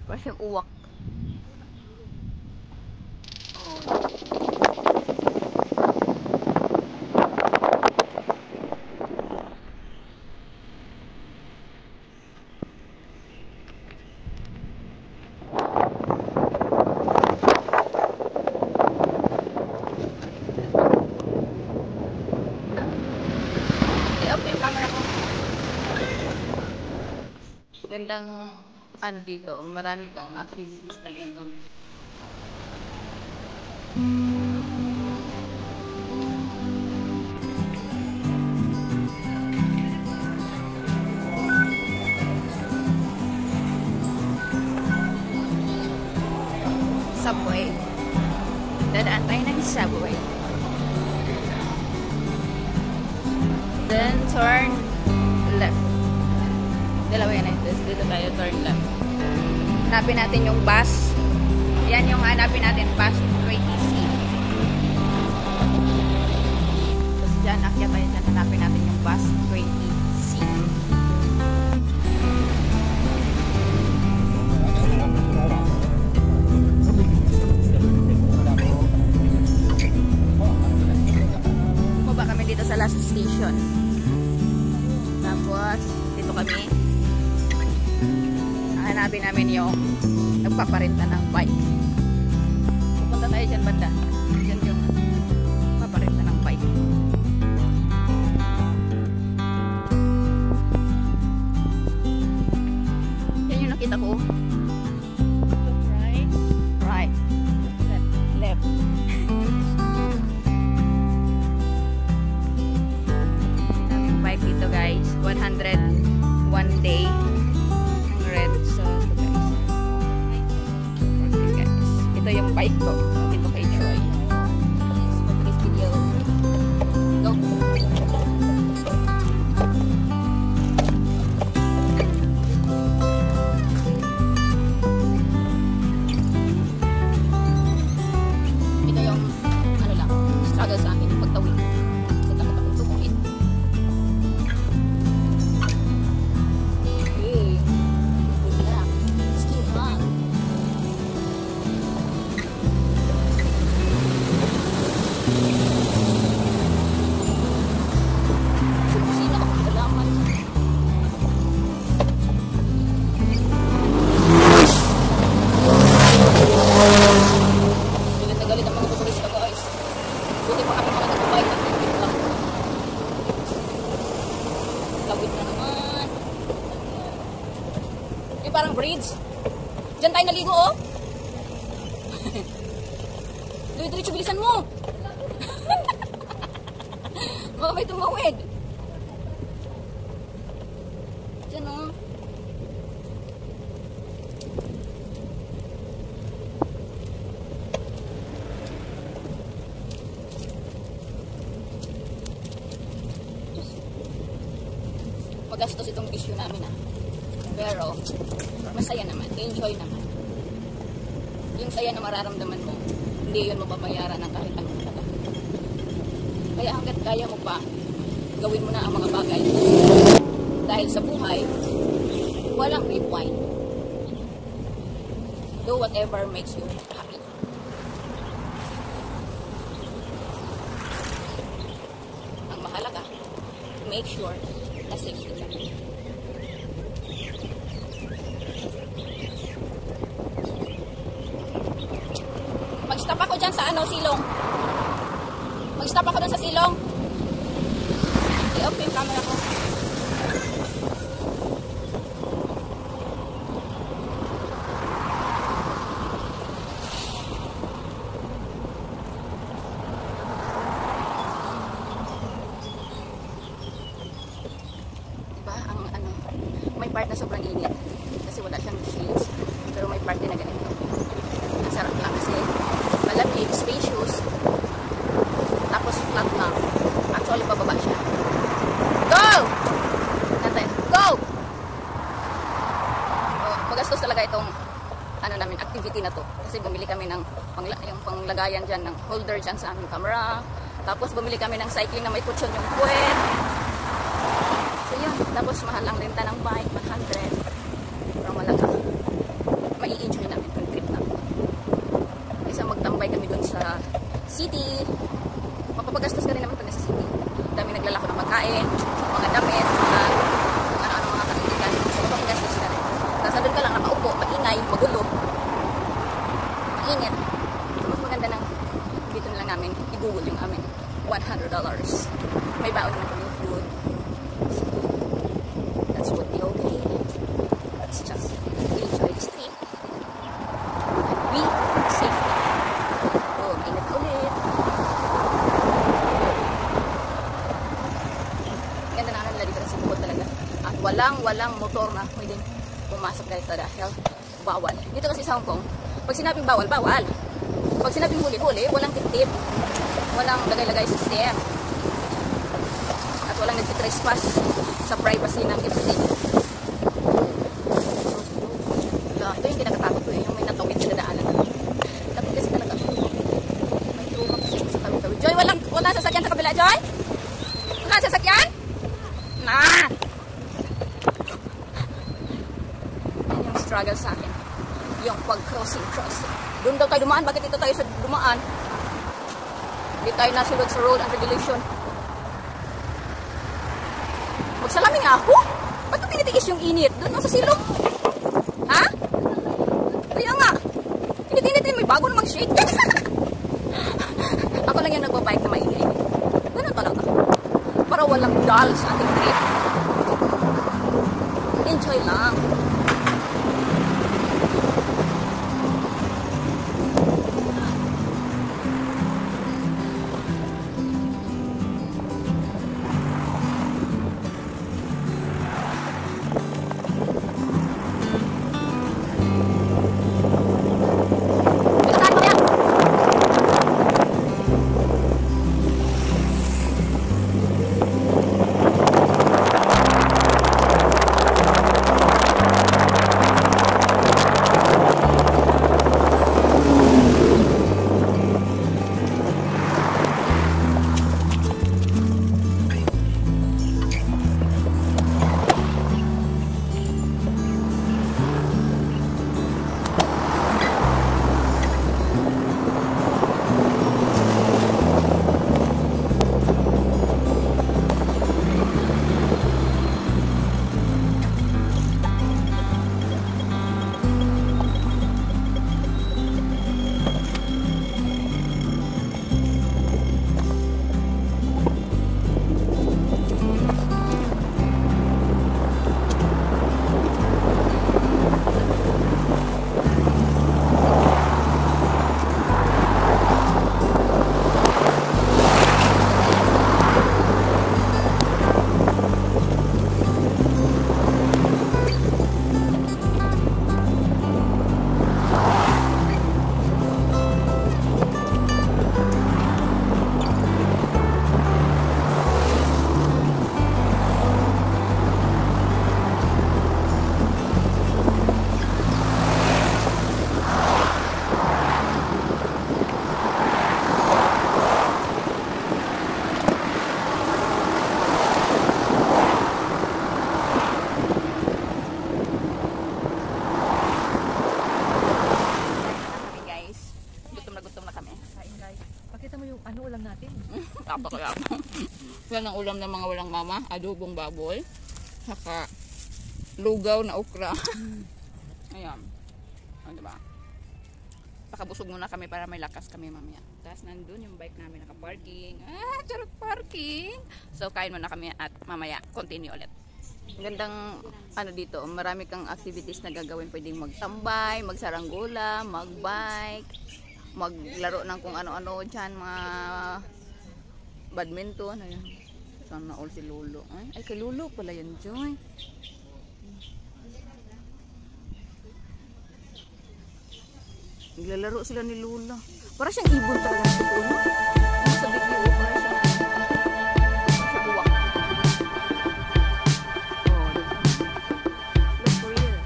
Parang uwak. Gandang ano dito, marami kang activities na dito. Subway. Dadaan tayo ng subway. Then turn left. Dalawa yan eh. Dito tayo turn left. Hanapin natin yung bus. Yan yung hanapin natin, bus 20C. Tapos dyan, akyat tayo dyan. Hanapin natin yung bus 20C. Bumaba kami dito sa last station. Tapos, dito kami. Hanapin namin yung nagpaparinta ng bike. Pupunta tayo dyan banda. Dyan yung nagpaparinta ng bike. Yan yung nakita ko. Right. Right. Left. Daming bike dito guys. 101 day. Ito yung bike ko. Ito kay Troy. For this video. Go! Ito yung ano lang, struggle sa akin yung pagtawid. Kasi takot akong tumuhin. Hey! Good luck. Still hot. Parang bridge. Diyan tayo naligo, oh. Diretso, bilisan mo. Baka may tumawid. Diyan, oh. Magastos itong bisyo namin, ah. Pero, masaya naman. Enjoy naman. Yung saya na mararamdaman mo, hindi yun mababayaran ng kahit anong halaga. Kaya hanggat kaya mo pa, gawin mo na ang mga bagay. Dahil sa buhay, walang rewind. Do whatever makes you happy. Ang mahalaga, make sure na safe ka. Mag-stop ako dyan sa silong. Mag-stop ako dyan sa silong. I-off yung camera ko. Diba? May part na sobrang init. Kasi wala siyang shades. Pero may part din na ganito. Ang sarap lang kasi malamig, spacious, tapos flat lang. Actually, pababa siya. Go! Natin. Go! Magastos talaga itong namin, activity na to. Kasi bumili kami ng yung panglagayan dyan, ng holder dyan sa aming camera. Tapos bumili kami ng cycling na may kutsyon yung puwet. So yun. Tapos mahal ang renta ng bike, 100. Pero malaga. Maiinit city, mapapagastos ka rin naman pag nasa city. Dami naglalako ng pagkain, mga damit, kung ano-ano mga kaibigan. So, mapapagastos ka rin. Tapos doon ka lang nakaupo, maingay, magulo, mainit. So, mas maganda ng dito na lang namin, i-google yung amin. $100. May baon naman kami food. So, that's would be okay. Let's just enjoy this trip. And be safe. Oh, mainit ulit. Ganda na nila dito sa bukod talaga. At walang motor na pwedeng pumasok dito dahil bawal. Dito kasi sa Hong Kong, pag sinabing bawal, bawal. Pag sinabing huli-huli, walang tip-tip. Walang lagay-lagay system. At walang nagtitrespass sa privacy ng everything. Ito yung kinakatakot ko, yung may natawid sa dadaanan. Tapos kasi talaga, may trauma kasi sa tawid-tawid. Joy, wala sasakyan sa kabila, Joy? Wala sasakyan? Nah! Yan yung struggle sa akin. Yung pag-crossing. Doon daw tayo dumaan. Bakit dito tayo sa dumaan? Hindi tayo nasulod sa road and regulation. Magsalamin nga ako. Ba't ito tinitiis yung init? Doon sa silong. Ha? Kaya nga. Init-init may bago namang shade. Ako lang yung nagbabike na maingay. Ganun talaga. Para walang dull sa ating trip. Enjoy lang. Yan ang ulam ng mga walang mama, adobong baboy, saka lugaw na okra. Ayan. O, diba? Pakabusog muna kami para may lakas kami mamaya. Tapos nandun yung bike namin naka-parking. Charot parking! So kain muna kami at mamaya continue ulit. Gandang ano dito, marami kang activities na gagawin. Pwedeng magtambay, magsaranggola, magbike, maglaro ng kung ano-ano dyan, mga badminton. Ayan. Sana all si Lolo. Ay, kay Lolo pala yan, Joy. Naglalaro sila ni Lolo. Para siyang ibon talaga sa puno. Sa video, para siyang buwak. Oh, look for real.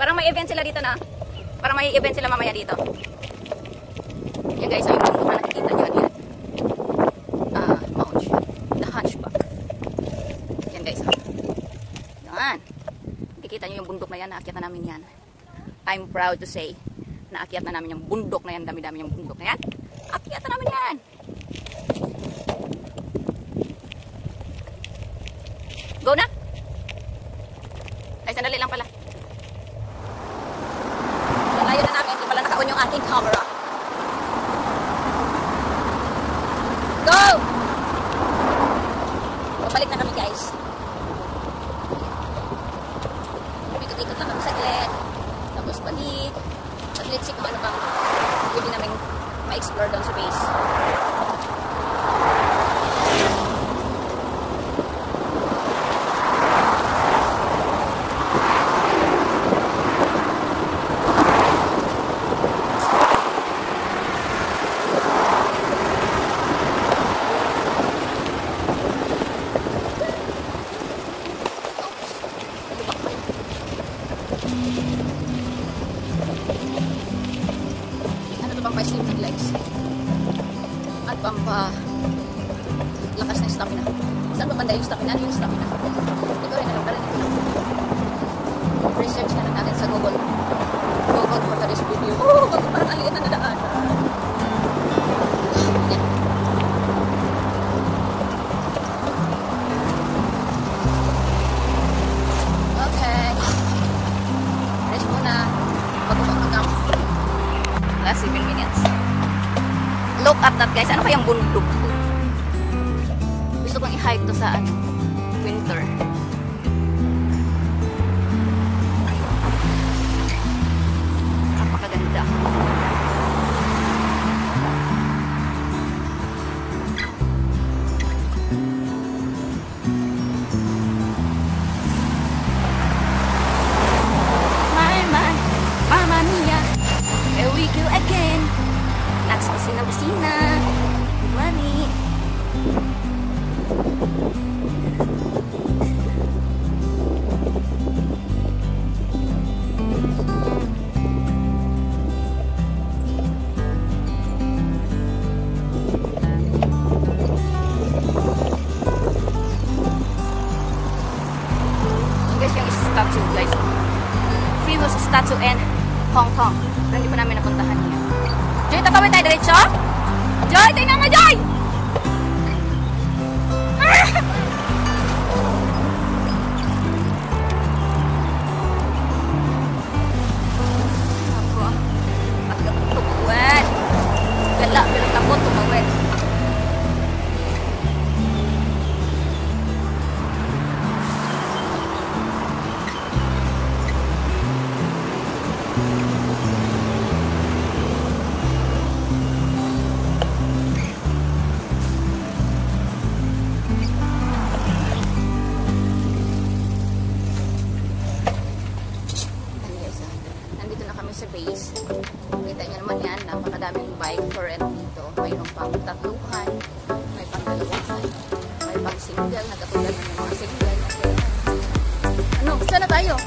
Parang may event sila dito na. Parang may event sila mamaya dito. Yan guys, yung bundok na nakikita nyo. Yan. Mount. The Hunchback. Yan guys. Yan. Nakikita nyo yung bundok na yan. Naakyat na namin yan. I'm proud to say, naakyat na namin yung bundok na yan. Dami-dami yung bundok na yan. Akyat na namin yan. Go na. Ay, sandali lang pala. Layo na namin. Hindi pala naka-on yung aking camera. Go! Babalik na kami guys. Ikot-ikot lang kami saglit. Tapos balik. Saglit si kung ano bang pwede namin ma-explore doon sa base. Pa-sleep ng legs at lakas ng stamina. Saan ba banda yung stamina? Ano yung stamina? Ito rin alam, narinig ko lang. Research na lang natin sa Google for today's video. Oh, bakit parang aliit na nadaan? Yan. Okay, rest muna bago mag-camp. Last 7 minutes. Look at that guys. Ano kayang bundok? Gusto kong i-hike to sa winter. Napakaganda. Mamma mia. Here we go again. Next busina. Money. Guys, yung statue guys. Famous statue in Hong Kong. Hindi pa namin napuntahan niya. Joy, tatawid tayo diretso? Joy, tingnan mo, Joy! Ako, magkapot tumawid. Gala, pero kapot tumawid. Sa base. Kita nyo naman yan, napakadaming bike for rent dito. Mayroong pang tatluhan, may pang dalawahan, may pang single, na katulad ng mga single. Ano, gusto na tayo?